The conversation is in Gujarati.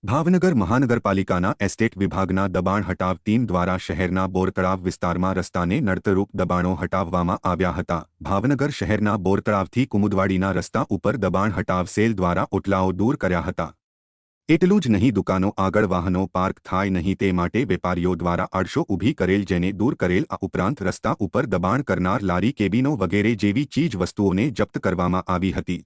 ભાવનગર મહાનગરપાલિકાના એસ્ટેટ વિભાગના દબાણ હટાવ ટીમ દ્વારા શહેરના બોરતળાવ વિસ્તારમાં રસ્તાને નડતરરૂપ દબાણો હટાવવામાં આવ્યા હતા। ભાવનગર શહેરના બોરતળાવથી કુમુદવાડીના રસ્તા ઉપર દબાણ હટાવ સેલ દ્વારા ઓટલાઓ દૂર કર્યા હતા। એટલું જ નહીં, દુકાનો આગળ વાહનો પાર્ક થાય નહીં તે માટે વેપારીઓ દ્વારા આડશો ઊભી કરેલ જેને દૂર કરેલ। આ ઉપરાંત રસ્તા ઉપર દબાણ કરનાર લારી કેબિનો વગેરે જેવી ચીજ વસ્તુઓને જપ્ત કરવામાં આવી હતી।